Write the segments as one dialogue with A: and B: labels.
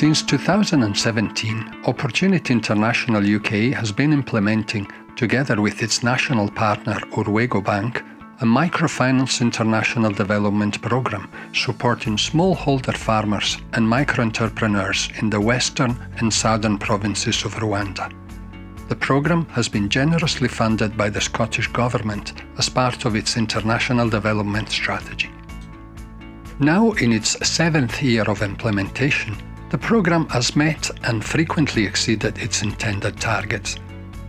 A: Since 2017, Opportunity International UK has been implementing, together with its national partner Rwanda Bank, a microfinance international development programme supporting smallholder farmers and micro-entrepreneurs in the western and southern provinces of Rwanda. The programme has been generously funded by the Scottish Government as part of its international development strategy. Now in its 7th year of implementation, the programme has met and frequently exceeded its intended targets.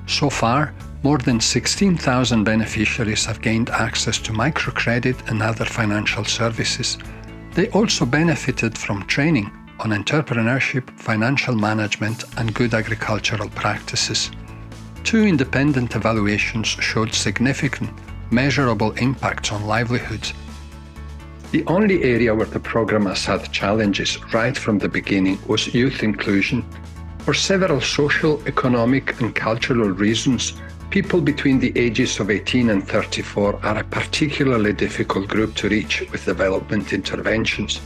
A: So far, more than 16,000 beneficiaries have gained access to microcredit and other financial services. They also benefited from training on entrepreneurship, financial management, and good agricultural practices. 2 independent evaluations showed significant, measurable impacts on livelihoods. The only area where the programme has had challenges right from the beginning was youth inclusion. For several social, economic, and cultural reasons, people between the ages of 18 and 34 are a particularly difficult group to reach with development interventions.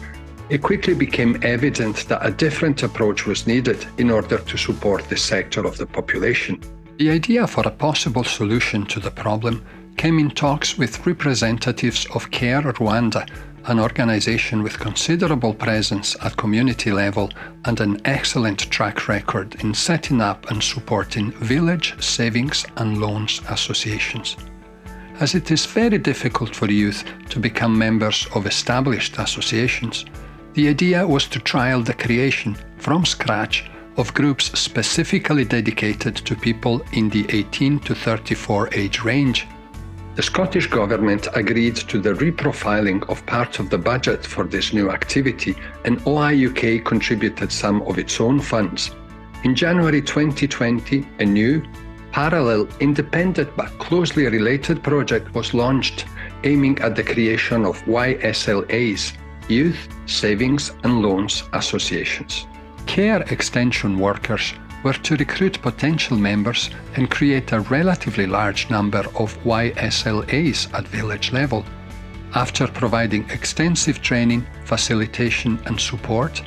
A: It quickly became evident that a different approach was needed in order to support this sector of the population. The idea for a possible solution to the problem came in talks with representatives of CARE Rwanda, an organisation with considerable presence at community level and an excellent track record in setting up and supporting village savings and loans associations. As it is very difficult for youth to become members of established associations, the idea was to trial the creation, from scratch, of groups specifically dedicated to people in the 18 to 34 age range. The Scottish Government agreed to the reprofiling of part of the budget for this new activity, and OI UK contributed some of its own funds. In January 2020, a new, parallel, independent but closely related project was launched, aiming at the creation of YSLAs, Youth Savings and Loans Associations. CARE extension workers were to recruit potential members and create a relatively large number of YSLAs at village level. After providing extensive training, facilitation and support,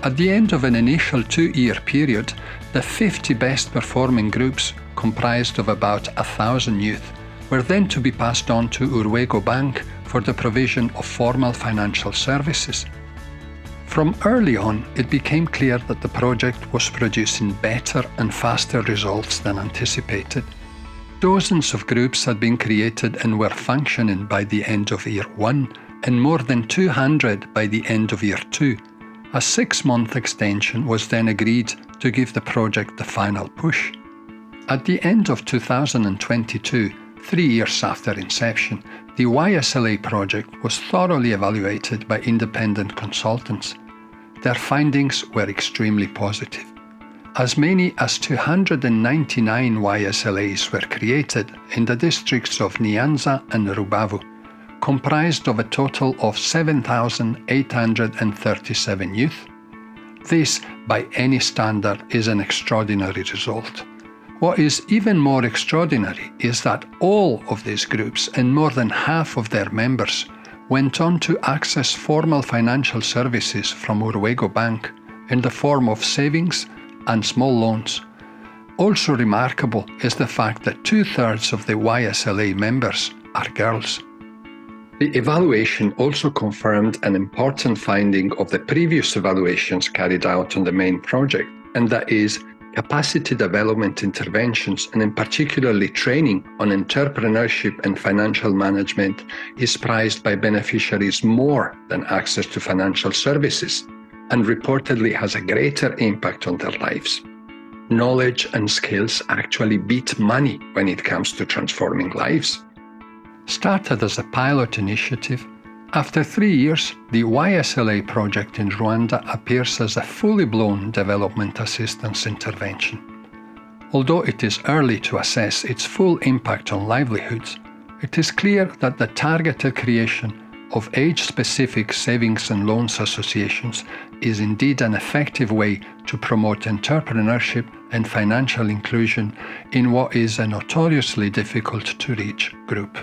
A: at the end of an initial 2-year period, the 50 best performing groups, comprised of about 1,000 youth, were then to be passed on to Rwanda Bank for the provision of formal financial services. From early on, it became clear that the project was producing better and faster results than anticipated. Dozens of groups had been created and were functioning by the end of year 1, and more than 200 by the end of year 2. A 6-month extension was then agreed to give the project the final push. At the end of 2022, 3 years after inception, the YSLA project was thoroughly evaluated by independent consultants. Their findings were extremely positive. As many as 299 YSLAs were created in the districts of Nyanza and Rubavu, comprised of a total of 7,837 youth. This, by any standard, is an extraordinary result. What is even more extraordinary is that all of these groups and more than half of their members went on to access formal financial services from Rwanda Bank in the form of savings and small loans. Also remarkable is the fact that 2/3 of the YSLA members are girls. The evaluation also confirmed an important finding of the previous evaluations carried out on the main project, and that is, capacity development interventions, and in particularly training on entrepreneurship and financial management, is prized by beneficiaries more than access to financial services, and reportedly has a greater impact on their lives. Knowledge and skills actually beat money when it comes to transforming lives. Started as a pilot initiative, after 3 years, the YSLA project in Rwanda appears as a fully blown development assistance intervention. Although it is early to assess its full impact on livelihoods, it is clear that the targeted creation of age-specific savings and loans associations is indeed an effective way to promote entrepreneurship and financial inclusion in what is a notoriously difficult to reach group.